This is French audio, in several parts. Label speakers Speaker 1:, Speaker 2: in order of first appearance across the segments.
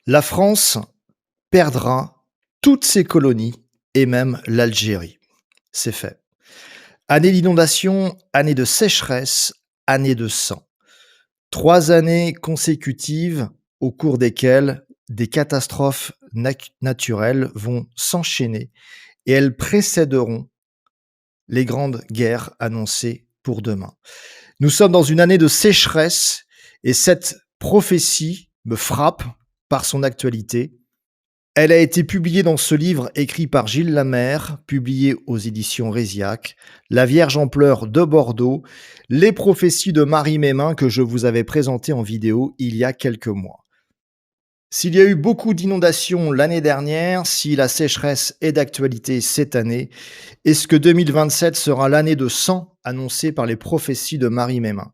Speaker 1: La France perdra toutes ses colonies et même l'Algérie. C'est fait. Année d'inondation, année de sécheresse, année de sang. 3 années consécutives au cours desquelles des catastrophes naturelles vont s'enchaîner et elles précéderont les grandes guerres annoncées pour demain. Nous sommes dans une année de sécheresse et cette prophétie me frappe par son actualité. Elle a été publiée dans ce livre écrit par Gilles Lamère, publié aux éditions Résiac, La Vierge en pleurs de Bordeaux, les prophéties de Marie Mémin que je vous avais présentées en vidéo il y a quelques mois. S'il y a eu beaucoup d'inondations l'année dernière, si la sécheresse est d'actualité cette année, est-ce que 2027 sera l'année de sang annoncée par les prophéties de Marie Mémin?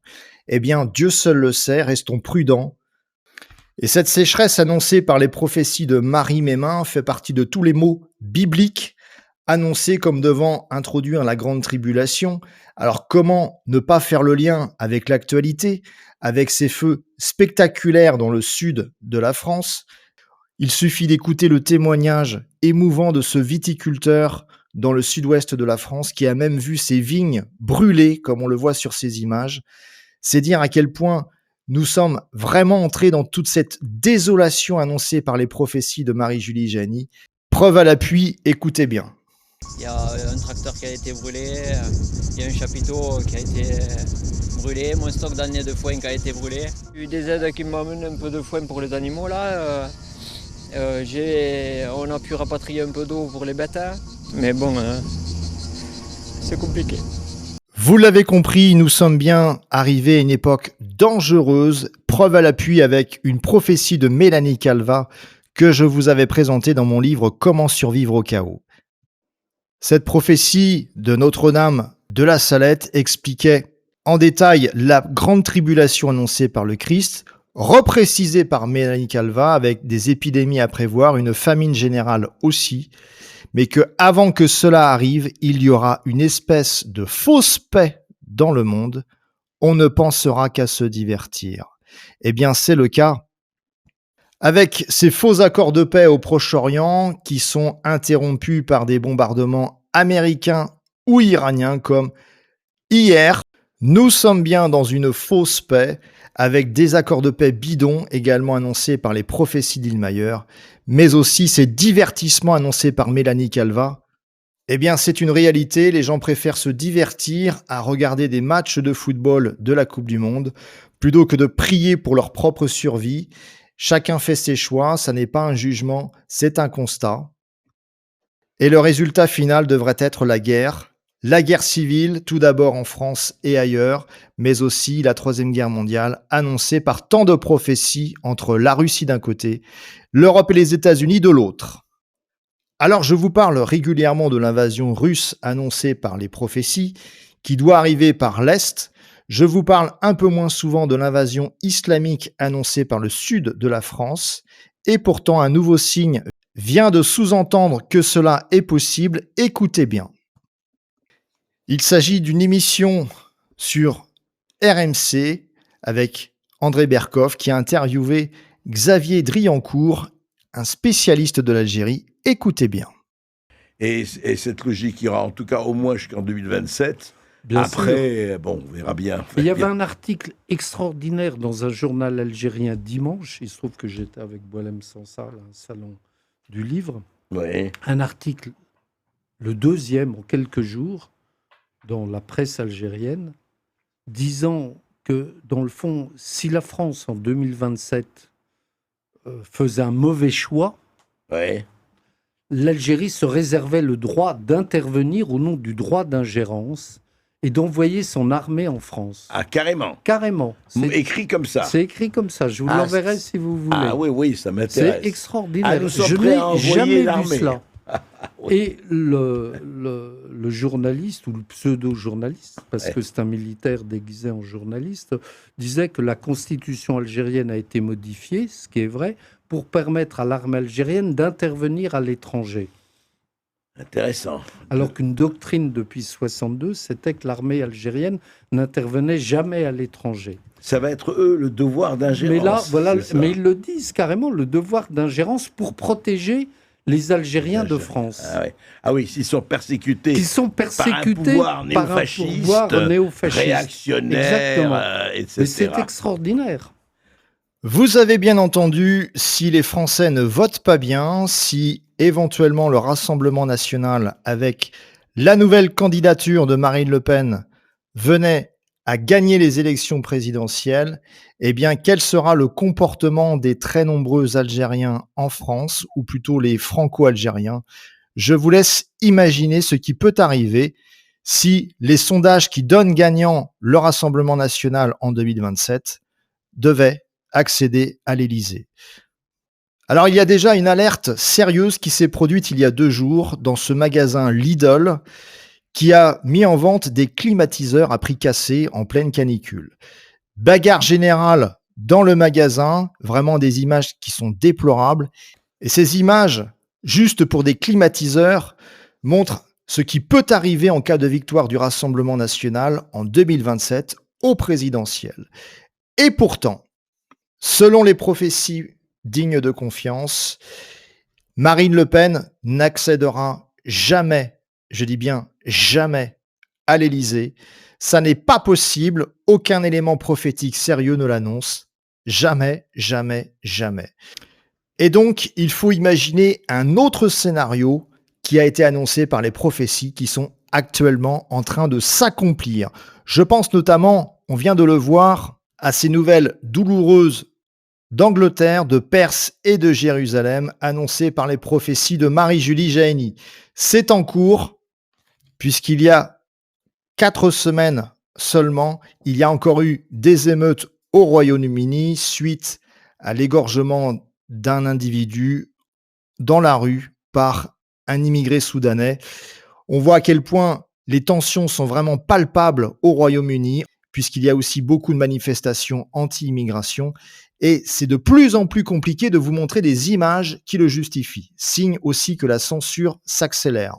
Speaker 1: Eh bien, Dieu seul le sait, restons prudents. Et cette sécheresse annoncée par les prophéties de Marie Mémin fait partie de tous les mots bibliques annoncés comme devant introduire la grande tribulation. Alors comment ne pas faire le lien avec l'actualité, avec ces feux spectaculaires dans le sud de la France? Il suffit d'écouter le témoignage émouvant de ce viticulteur dans le sud-ouest de la France qui a même vu ses vignes brûler, comme on le voit sur ces images. C'est dire à quel point nous sommes vraiment entrés dans toute cette désolation annoncée par les prophéties de Marie-Julie Janis. Preuve à l'appui, écoutez bien.
Speaker 2: Il y a un tracteur qui a été brûlé, il y a un chapiteau qui a été brûlé, mon stock d'années de foin qui a été brûlé. J'ai eu des aides qui m'amènent un peu de foin pour les animaux là. On a pu rapatrier un peu d'eau pour les bêtes, hein. Mais bon, c'est compliqué.
Speaker 1: Vous l'avez compris, nous sommes bien arrivés à une époque dangereuse, preuve à l'appui avec une prophétie de Mélanie Calva que je vous avais présentée dans mon livre Comment survivre au chaos. Cette prophétie de Notre-Dame de la Salette expliquait en détail la grande tribulation annoncée par le Christ, reprécisée par Mélanie Calva avec des épidémies à prévoir, une famine générale aussi, mais que avant que cela arrive, il y aura une espèce de fausse paix dans le monde. On ne pensera qu'à se divertir. Eh bien, c'est le cas avec ces faux accords de paix au Proche-Orient qui sont interrompus par des bombardements américains ou iraniens comme hier. Nous sommes bien dans une fausse paix avec des accords de paix bidons également annoncés par les prophéties d'Illmayer, mais aussi ces divertissements annoncés par Mélanie Calva. Eh bien, c'est une réalité. Les gens préfèrent se divertir à regarder des matchs de football de la Coupe du Monde plutôt que de prier pour leur propre survie. Chacun fait ses choix, ça n'est pas un jugement, c'est un constat. Et le résultat final devrait être la guerre civile, tout d'abord en France et ailleurs, mais aussi la Troisième Guerre mondiale, annoncée par tant de prophéties entre la Russie d'un côté, l'Europe et les États-Unis de l'autre. Alors je vous parle régulièrement de l'invasion russe annoncée par les prophéties, qui doit arriver par l'Est. Je vous parle un peu moins souvent de l'invasion islamique annoncée par le sud de la France, et pourtant un nouveau signe vient de sous-entendre que cela est possible. Écoutez bien. Il s'agit d'une émission sur RMC avec André Berkoff qui a interviewé Xavier Driancourt, un spécialiste de l'Algérie. Écoutez bien.
Speaker 3: Et cette logique ira en tout cas au moins jusqu'en 2027.
Speaker 4: Bien
Speaker 3: Après,
Speaker 4: sûr.
Speaker 3: bon, on verra bien.
Speaker 4: Il y avait un article extraordinaire dans un journal algérien dimanche. Il se trouve que j'étais avec Boualem Sansal, un salon du livre.
Speaker 3: Ouais.
Speaker 4: Un article, le deuxième en quelques jours, dans la presse algérienne, disant que, dans le fond, si la France, en 2027, faisait un mauvais choix,
Speaker 3: Ouais.
Speaker 4: l'Algérie se réservait le droit d'intervenir au nom du droit d'ingérence et d'envoyer son armée en France.
Speaker 3: Ah, carrément.
Speaker 4: Carrément.
Speaker 3: Écrit comme ça.
Speaker 4: C'est écrit comme ça. Je vous l'enverrai si vous voulez.
Speaker 3: Ah oui, oui, ça m'intéresse.
Speaker 4: C'est extraordinaire.
Speaker 3: Ah, nous sommes
Speaker 4: Je
Speaker 3: prêts à
Speaker 4: n'ai
Speaker 3: envoyer
Speaker 4: jamais vu
Speaker 3: l'armée.
Speaker 4: cela.
Speaker 3: Oui.
Speaker 4: Et le journaliste, ou le pseudo-journaliste, parce que c'est un militaire déguisé en journaliste, disait que la constitution algérienne a été modifiée, ce qui est vrai, pour permettre à l'armée algérienne d'intervenir à l'étranger.
Speaker 3: Intéressant.
Speaker 4: Alors qu'une doctrine depuis 62, c'était que l'armée algérienne n'intervenait jamais à l'étranger.
Speaker 3: Ça va être eux le devoir d'ingérence.
Speaker 4: Mais là, voilà,
Speaker 3: c'est ça.
Speaker 4: mais ils le disent carrément, le devoir d'ingérence pour protéger les Algériens de France.
Speaker 3: Ah, ouais. Ah oui, s'ils sont persécutés.
Speaker 4: Qui sont persécutés
Speaker 3: par un pouvoir néofasciste, réactionnaire,
Speaker 4: Exactement.
Speaker 3: etc.
Speaker 4: Mais c'est extraordinaire.
Speaker 1: Vous avez bien entendu, si les Français ne votent pas bien, si éventuellement le Rassemblement national avec la nouvelle candidature de Marine Le Pen venait à gagner les élections présidentielles, eh bien quel sera le comportement des très nombreux Algériens en France, ou plutôt les Franco-Algériens? Je vous laisse imaginer ce qui peut arriver si les sondages qui donnent gagnant le Rassemblement national en 2027 devaient accéder à l'Élysée. Alors, il y a déjà une alerte sérieuse qui s'est produite il y a 2 jours dans ce magasin Lidl qui a mis en vente des climatiseurs à prix cassé en pleine canicule. Bagarre générale dans le magasin, vraiment des images qui sont déplorables. Et ces images, juste pour des climatiseurs, montrent ce qui peut arriver en cas de victoire du Rassemblement national en 2027 au présidentiel. Et pourtant, selon les prophéties dignes de confiance, Marine Le Pen n'accédera jamais, je dis bien jamais, à l'Élysée. Ça n'est pas possible, aucun élément prophétique sérieux ne l'annonce. Jamais, jamais, jamais. Et donc, il faut imaginer un autre scénario qui a été annoncé par les prophéties qui sont actuellement en train de s'accomplir. Je pense notamment, on vient de le voir, à ces nouvelles douloureuses d'Angleterre, de Perse et de Jérusalem, annoncées par les prophéties de Marie-Julie Jahenny. C'est en cours, puisqu'il y a 4 semaines seulement, il y a encore eu des émeutes au Royaume-Uni suite à l'égorgement d'un individu dans la rue par un immigré soudanais. On voit à quel point les tensions sont vraiment palpables au Royaume-Uni, puisqu'il y a aussi beaucoup de manifestations anti-immigration. Et c'est de plus en plus compliqué de vous montrer des images qui le justifient. Signe aussi que la censure s'accélère.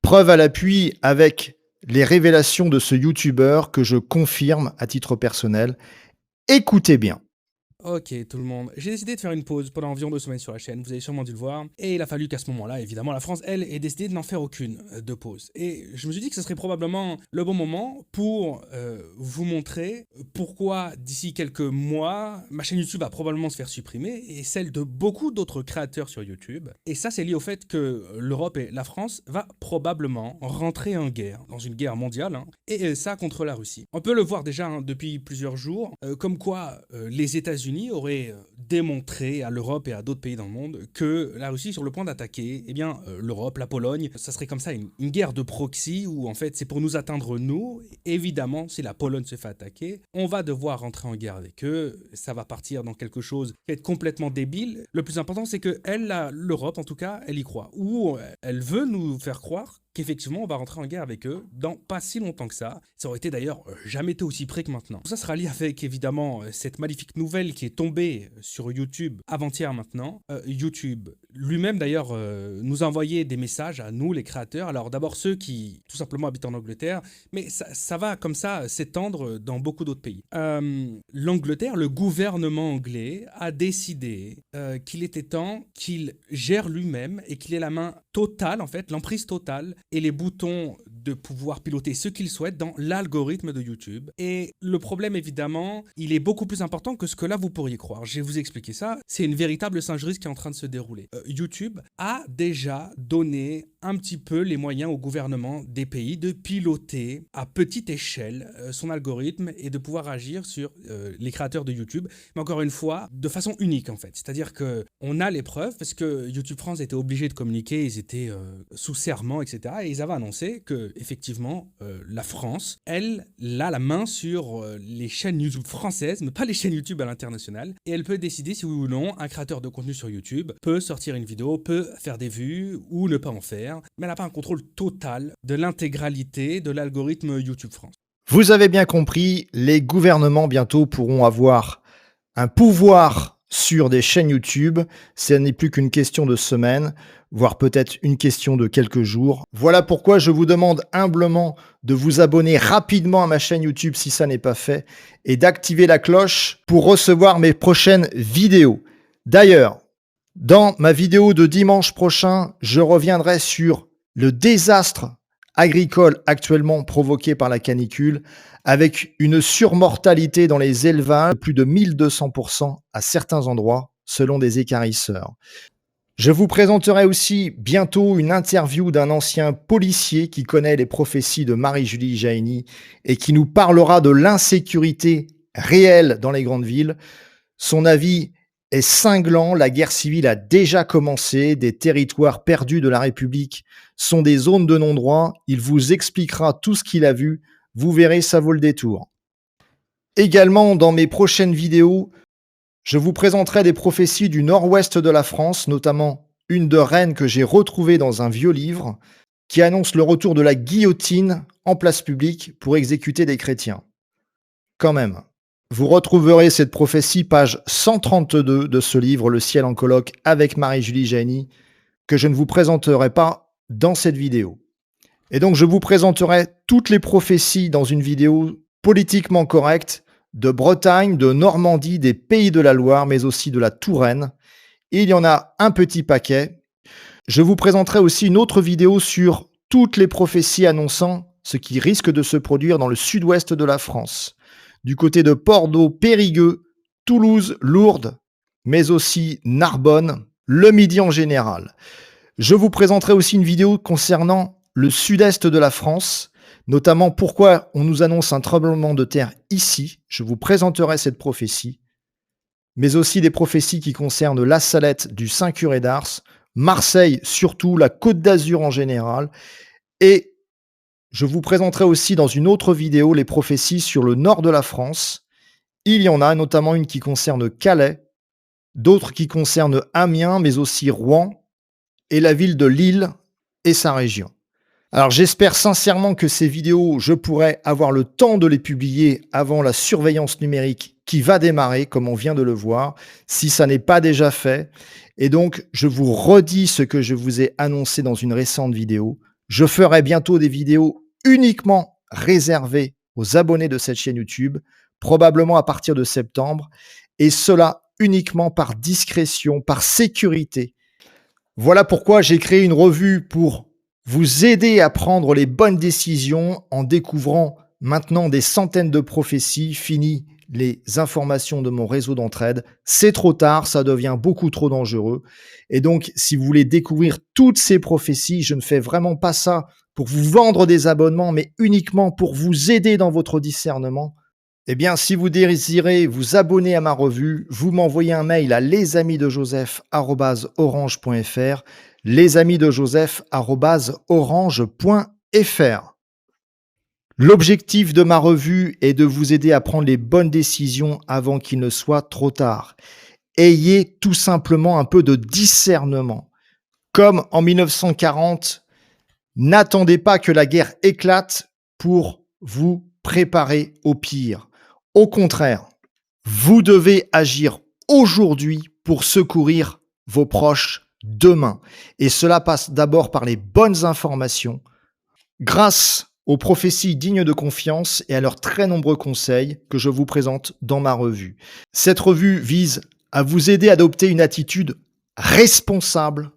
Speaker 1: Preuve à l'appui avec les révélations de ce youtubeur que je confirme à titre personnel. Écoutez bien.
Speaker 5: Ok tout le monde, j'ai décidé de faire une pause pendant environ 2 semaines sur la chaîne, vous avez sûrement dû le voir, et il a fallu qu'à ce moment-là, évidemment, la France, elle, ait décidé de n'en faire aucune de pause. Et je me suis dit que ce serait probablement le bon moment pour vous montrer pourquoi, d'ici quelques mois, ma chaîne YouTube va probablement se faire supprimer, et celle de beaucoup d'autres créateurs sur YouTube. Et ça, c'est lié au fait que l'Europe et la France va probablement rentrer en guerre, dans une guerre mondiale, hein, et ça contre la Russie. On peut le voir déjà hein, depuis plusieurs jours, comme quoi les États-Unis aurait démontré à l'Europe et à d'autres pays dans le monde que la Russie est sur le point d'attaquer l'Europe, la Pologne. Ça serait comme ça une guerre de proxy où en fait c'est pour nous atteindre nous. Évidemment, si la Pologne se fait attaquer, on va devoir rentrer en guerre avec eux. Ça va partir dans quelque chose qui va être complètement débile. Le plus important, c'est que l'Europe en tout cas, elle y croit. Ou elle veut nous faire croire qu'effectivement on va rentrer en guerre avec eux dans pas si longtemps que ça. Ça aurait été d'ailleurs jamais été aussi près que maintenant. Tout ça sera lié avec évidemment cette maléfique nouvelle qui est tombée sur YouTube avant-hier maintenant. YouTube lui-même d'ailleurs nous a envoyé des messages à nous les créateurs. Alors d'abord ceux qui tout simplement habitent en Angleterre, mais ça va comme ça s'étendre dans beaucoup d'autres pays. L'Angleterre, le gouvernement anglais a décidé qu'il était temps qu'il gère lui-même et qu'il ait la main totale en fait, l'emprise totale et les boutons de pouvoir piloter ce qu'il souhaite dans l'algorithme de YouTube. Et le problème, évidemment, il est beaucoup plus important que ce que là, vous pourriez croire. Je vais vous expliquer ça. C'est une véritable singerie qui est en train de se dérouler. YouTube a déjà donné un petit peu les moyens au gouvernement des pays de piloter à petite échelle son algorithme et de pouvoir agir sur les créateurs de YouTube. Mais encore une fois, de façon unique, en fait. C'est-à-dire qu'on a les preuves parce que YouTube France était obligé de communiquer, ils étaient sous serment, etc. Et ils avaient annoncé que effectivement, la France, elle a la main sur les chaînes YouTube françaises, mais pas les chaînes YouTube à l'international. Et elle peut décider si oui ou non un créateur de contenu sur YouTube peut sortir une vidéo, peut faire des vues ou ne pas en faire. Mais elle n'a pas un contrôle total de l'intégralité de l'algorithme YouTube France.
Speaker 1: Vous avez bien compris, les gouvernements bientôt pourront avoir un pouvoir sur des chaînes YouTube. Ce n'est plus qu'une question de semaines, voire peut-être une question de quelques jours. Voilà pourquoi je vous demande humblement de vous abonner rapidement à ma chaîne YouTube si ça n'est pas fait et d'activer la cloche pour recevoir mes prochaines vidéos. D'ailleurs, dans ma vidéo de dimanche prochain, je reviendrai sur le désastre agricole actuellement provoqué par la canicule, avec une surmortalité dans les élevages de plus de 1200% à certains endroits, selon des équarrisseurs. Je vous présenterai aussi bientôt une interview d'un ancien policier qui connaît les prophéties de Marie-Julie Jahenny et qui nous parlera de l'insécurité réelle dans les grandes villes. Son avis est cinglant, la guerre civile a déjà commencé, des territoires perdus de la République sont des zones de non-droit, il vous expliquera tout ce qu'il a vu, vous verrez, ça vaut le détour. Également, dans mes prochaines vidéos, je vous présenterai des prophéties du nord-ouest de la France, notamment une de Rennes que j'ai retrouvée dans un vieux livre, qui annonce le retour de la guillotine en place publique pour exécuter des chrétiens. Quand même. Vous retrouverez cette prophétie, page 132 de ce livre, Le ciel en colloque, avec Marie-Julie Jahenny, que je ne vous présenterai pas dans cette vidéo. Et donc, je vous présenterai toutes les prophéties dans une vidéo politiquement correcte de Bretagne, de Normandie, des Pays de la Loire, mais aussi de la Touraine. Et il y en a un petit paquet. Je vous présenterai aussi une autre vidéo sur toutes les prophéties annonçant ce qui risque de se produire dans le sud-ouest de la France, du côté de Bordeaux, Périgueux, Toulouse, Lourdes, mais aussi Narbonne, le Midi en général. Je vous présenterai aussi une vidéo concernant le sud-est de la France, notamment pourquoi on nous annonce un tremblement de terre ici. Je vous présenterai cette prophétie, mais aussi des prophéties qui concernent la Salette du Saint-Curé d'Ars, Marseille surtout, la Côte d'Azur en général, et je vous présenterai aussi dans une autre vidéo les prophéties sur le nord de la France. Il y en a notamment une qui concerne Calais, d'autres qui concernent Amiens, mais aussi Rouen, et la ville de Lille et sa région. Alors j'espère sincèrement que ces vidéos, je pourrai avoir le temps de les publier avant la surveillance numérique qui va démarrer, comme on vient de le voir, si ça n'est pas déjà fait. Et donc, je vous redis ce que je vous ai annoncé dans une récente vidéo. Je ferai bientôt des vidéos uniquement réservées aux abonnés de cette chaîne YouTube, probablement à partir de septembre, et cela uniquement par discrétion, par sécurité. Voilà pourquoi j'ai créé une revue pour vous aider à prendre les bonnes décisions en découvrant maintenant des centaines de prophéties. Fini les informations de mon réseau d'entraide. C'est trop tard, ça devient beaucoup trop dangereux. Et donc, si vous voulez découvrir toutes ces prophéties, je ne fais vraiment pas ça pour vous vendre des abonnements, mais uniquement pour vous aider dans votre discernement. Eh bien, si vous désirez vous abonner à ma revue, vous m'envoyez un mail à lesamidejoseph@orange.fr, lesamidejoseph@orange.fr. L'objectif de ma revue est de vous aider à prendre les bonnes décisions avant qu'il ne soit trop tard. Ayez tout simplement un peu de discernement. Comme en 1940, n'attendez pas que la guerre éclate pour vous préparer au pire. Au contraire, vous devez agir aujourd'hui pour secourir vos proches demain. Et cela passe d'abord par les bonnes informations, grâce aux prophéties dignes de confiance et à leurs très nombreux conseils que je vous présente dans ma revue. Cette revue vise à vous aider à adopter une attitude responsable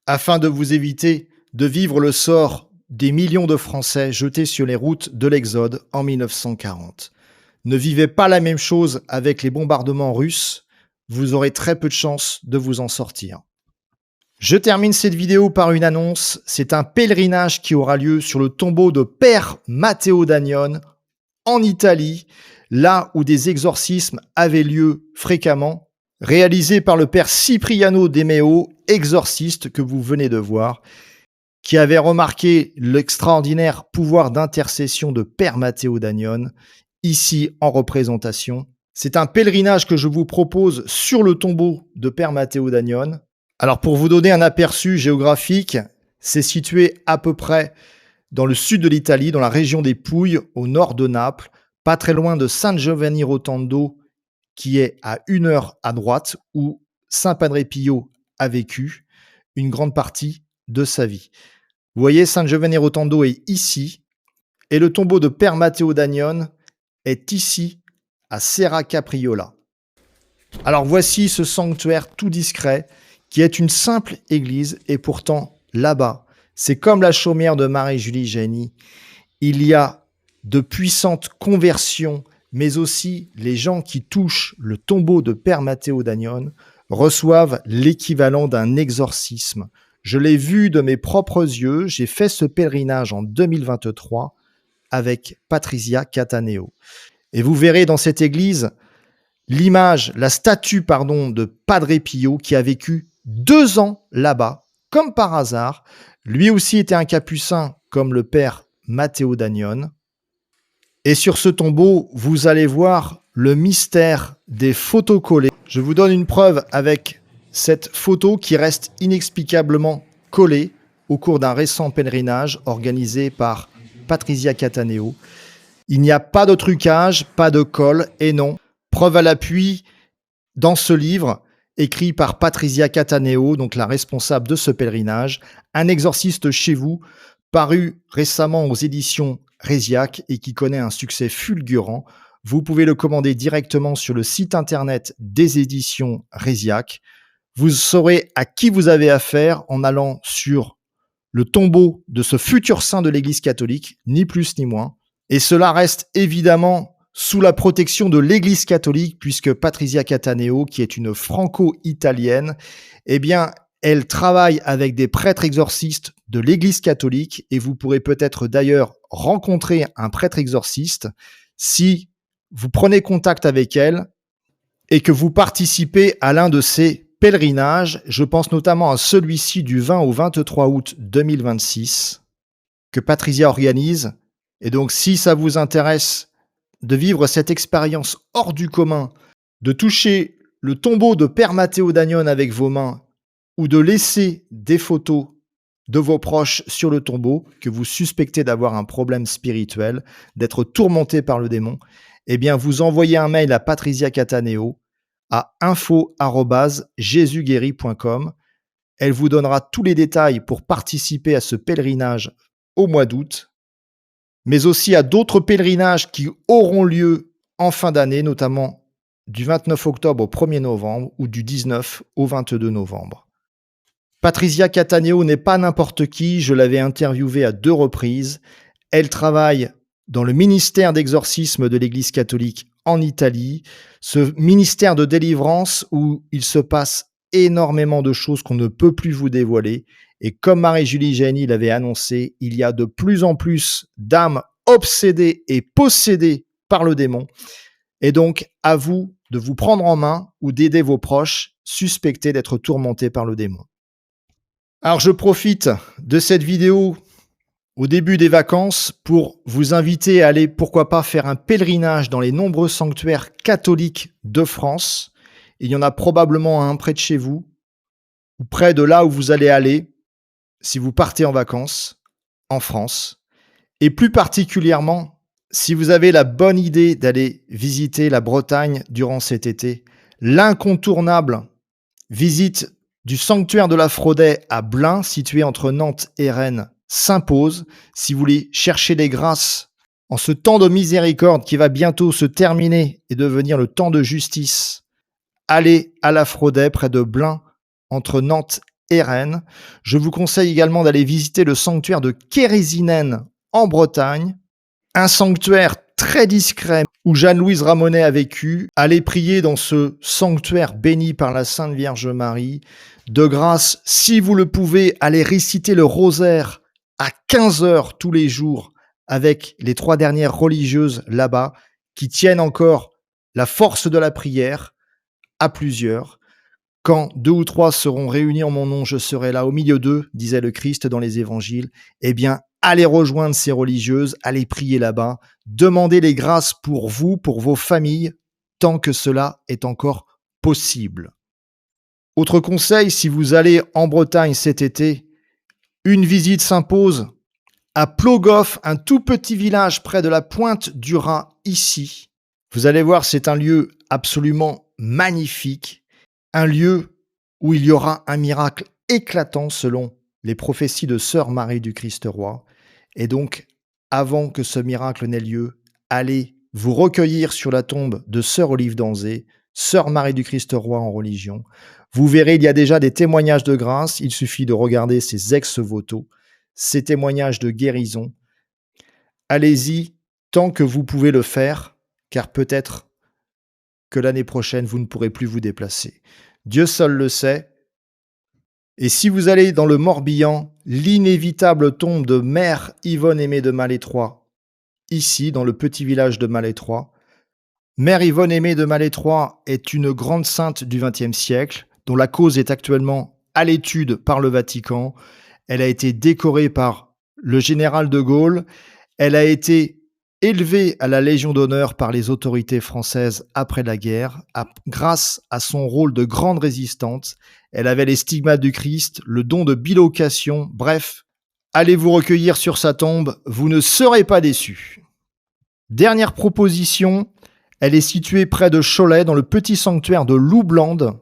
Speaker 1: afin de vous éviter de vivre le sort des millions de Français jetés sur les routes de l'Exode en 1940. Ne vivez pas la même chose avec les bombardements russes, vous aurez très peu de chances de vous en sortir. Je termine cette vidéo par une annonce, c'est un pèlerinage qui aura lieu sur le tombeau de Père Matteo d'Agnone en Italie, là où des exorcismes avaient lieu fréquemment, réalisé par le Père Cipriano de Meo, exorciste que vous venez de voir, qui avait remarqué l'extraordinaire pouvoir d'intercession de Père Matteo d'Agnone, ici en représentation. C'est un pèlerinage que je vous propose sur le tombeau de Père Matteo d'Agnone. Alors pour vous donner un aperçu géographique, c'est situé à peu près dans le sud de l'Italie, dans la région des Pouilles, au nord de Naples, pas très loin de San Giovanni Rotondo qui est à 1 heure à droite, où Saint Padre Pio a vécu une grande partie de sa vie. Vous voyez, San Giovanni Rotondo est ici, et le tombeau de Père Matteo d'Agnone est ici, à Serra Capriola. Alors voici ce sanctuaire tout discret, qui est une simple église, et pourtant, là-bas, c'est comme la chaumière de Marie-Julie Jahenny, il y a de puissantes conversions, mais aussi les gens qui touchent le tombeau de Père Matteo d'Agnone reçoivent l'équivalent d'un exorcisme. Je l'ai vu de mes propres yeux, j'ai fait ce pèlerinage en 2023 avec Patrizia Cataneo. Et vous verrez dans cette église l'image, la statue, de Padre Pio qui a vécu 2 ans là-bas, comme par hasard. Lui aussi était un capucin comme le Père Matteo d'Agnone. Et sur ce tombeau, vous allez voir le mystère des photos collées. Je vous donne une preuve avec cette photo qui reste inexplicablement collée au cours d'un récent pèlerinage organisé par Patrizia Cataneo. Il n'y a pas de trucage, pas de colle, et non. Preuve à l'appui, dans ce livre, écrit par Patrizia Cataneo, donc la responsable de ce pèlerinage, Un exorciste chez vous, paru récemment aux éditions Résiac et qui connaît un succès fulgurant. Vous pouvez le commander directement sur le site internet des éditions Résiac. Vous saurez à qui vous avez affaire en allant sur le tombeau de ce futur saint de l'Église catholique, ni plus ni moins. Et cela reste évidemment sous la protection de l'Église catholique, puisque Patrizia Cataneo, qui est une franco-italienne, eh bien, elle travaille avec des prêtres exorcistes de l'Église catholique, et vous pourrez peut-être d'ailleurs rencontrer un prêtre exorciste si vous prenez contact avec elle et que vous participez à l'un de ces pèlerinages. Je pense notamment à celui-ci du 20 au 23 août 2026 que Patrizia organise. Et donc, si ça vous intéresse de vivre cette expérience hors du commun, de toucher le tombeau de Père Matteo d'Agnone avec vos mains, ou de laisser des photos de vos proches sur le tombeau, que vous suspectez d'avoir un problème spirituel, d'être tourmenté par le démon, eh bien, vous envoyez un mail à Patrizia Cataneo à info@jesusguérit.com. Elle vous donnera tous les détails pour participer à ce pèlerinage au mois d'août, mais aussi à d'autres pèlerinages qui auront lieu en fin d'année, notamment du 29 octobre au 1er novembre ou du 19 au 22 novembre. Patrizia Cataneo n'est pas n'importe qui, je l'avais interviewée à 2 reprises. Elle travaille dans le ministère d'exorcisme de l'Église catholique en Italie, ce ministère de délivrance où il se passe énormément de choses qu'on ne peut plus vous dévoiler. Et comme Marie-Julie Jahenny l'avait annoncé, il y a de plus en plus d'âmes obsédées et possédées par le démon. Et donc, à vous de vous prendre en main ou d'aider vos proches suspectés d'être tourmentés par le démon. Alors, je profite de cette vidéo au début des vacances pour vous inviter à aller, pourquoi pas, faire un pèlerinage dans les nombreux sanctuaires catholiques de France. Il y en a probablement un près de chez vous, ou près de là où vous allez aller si vous partez en vacances en France. Et plus particulièrement, si vous avez la bonne idée d'aller visiter la Bretagne durant cet été, l'incontournable visite du sanctuaire de la Fraudet à Blain, situé entre Nantes et Rennes, s'impose. Si vous voulez chercher des grâces en ce temps de miséricorde qui va bientôt se terminer et devenir le temps de justice, allez à la Fraudet, près de Blain, entre Nantes et Rennes. Je vous conseille également d'aller visiter le sanctuaire de Kérésinen en Bretagne, un sanctuaire très discret où Jeanne-Louise Ramonet a vécu. Allez prier dans ce sanctuaire béni par la Sainte Vierge Marie. De grâce, si vous le pouvez, allez réciter le rosaire à 15h tous les jours avec les 3 dernières religieuses là-bas qui tiennent encore la force de la prière à plusieurs. Quand 2 ou 3 seront réunis en mon nom, je serai là au milieu d'eux, disait le Christ dans les évangiles. Eh bien, allez rejoindre ces religieuses, allez prier là-bas, demandez les grâces pour vous, pour vos familles, tant que cela est encore possible. Autre conseil, si vous allez en Bretagne cet été, une visite s'impose à Plogoff, un tout petit village près de la pointe du Rhin ici. Vous allez voir, c'est un lieu absolument magnifique, un lieu où il y aura un miracle éclatant selon les prophéties de Sœur Marie du Christ Roi. Et donc, avant que ce miracle n'ait lieu, allez vous recueillir sur la tombe de Sœur Olive d'Anzé, Sœur Marie du Christ Roi en religion. Vous verrez, il y a déjà des témoignages de grâce, il suffit de regarder ces ex-voto, ces témoignages de guérison. Allez-y tant que vous pouvez le faire, car peut-être que l'année prochaine, vous ne pourrez plus vous déplacer. Dieu seul le sait. Et si vous allez dans le Morbihan, l'inévitable tombe de Mère Yvonne Aimée de Malétroit, ici, dans le petit village de Malétroit. Mère Yvonne Aimée de Malétroit est une grande sainte du XXe siècle, dont la cause est actuellement à l'étude par le Vatican. Elle a été décorée par le général de Gaulle. Elle a été élevée à la Légion d'honneur par les autorités françaises après la guerre, grâce à son rôle de grande résistante. Elle avait les stigmates du Christ, le don de bilocation, bref, allez vous recueillir sur sa tombe, vous ne serez pas déçus. Dernière proposition, elle est située près de Cholet, dans le petit sanctuaire de Loublande,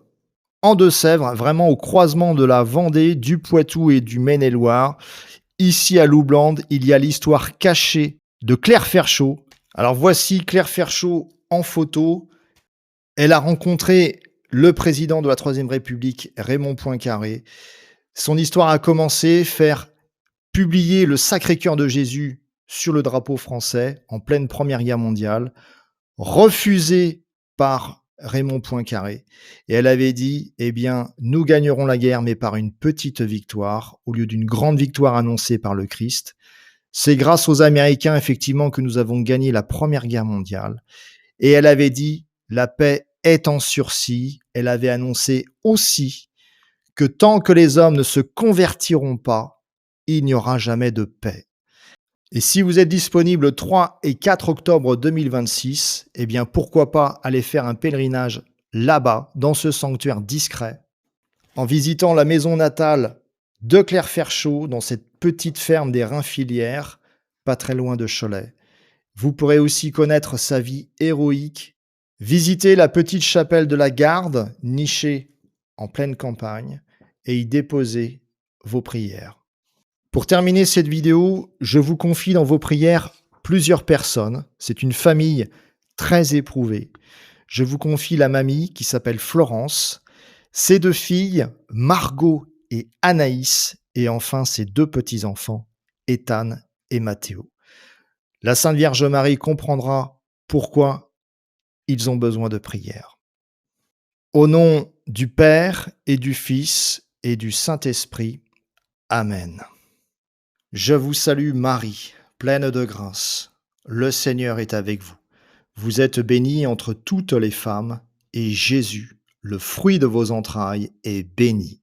Speaker 1: en Deux-Sèvres, vraiment au croisement de la Vendée, du Poitou et du Maine-et-Loire. Ici à Loublande, il y a l'histoire cachée de Claire Ferchaud. Alors voici Claire Ferchaud en photo. Elle a rencontré le président de la Troisième République, Raymond Poincaré. Son histoire a commencé, faire publier le Sacré-Cœur de Jésus sur le drapeau français en pleine Première Guerre mondiale, refusé par Raymond Poincaré. Et elle avait dit, eh bien, nous gagnerons la guerre, mais par une petite victoire, au lieu d'une grande victoire annoncée par le Christ. C'est grâce aux Américains, effectivement, que nous avons gagné la Première Guerre mondiale. Et elle avait dit, la paix est en sursis. Elle avait annoncé aussi que tant que les hommes ne se convertiront pas, il n'y aura jamais de paix. Et si vous êtes disponible le 3 et 4 octobre 2026, eh bien pourquoi pas aller faire un pèlerinage là-bas, dans ce sanctuaire discret, en visitant la maison natale de Claire Ferchaud, dans cette petite ferme des Rainfilières, pas très loin de Cholet. Vous pourrez aussi connaître sa vie héroïque, visiter la petite chapelle de la Garde, nichée en pleine campagne, et y déposer vos prières. Pour terminer cette vidéo, je vous confie dans vos prières plusieurs personnes. C'est une famille très éprouvée. Je vous confie la mamie qui s'appelle Florence, ses deux filles, Margot et Anaïs, et enfin ses deux petits-enfants, Ethan et Mathéo. La Sainte Vierge Marie comprendra pourquoi ils ont besoin de prière. Au nom du Père et du Fils et du Saint-Esprit, Amen. Je vous salue Marie, pleine de grâce. Le Seigneur est avec vous. Vous êtes bénie entre toutes les femmes, et Jésus, le fruit de vos entrailles, est béni.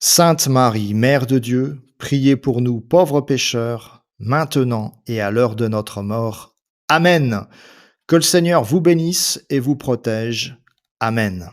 Speaker 1: Sainte Marie, Mère de Dieu, priez pour nous pauvres pécheurs, maintenant et à l'heure de notre mort. Amen. Que le Seigneur vous bénisse et vous protège. Amen.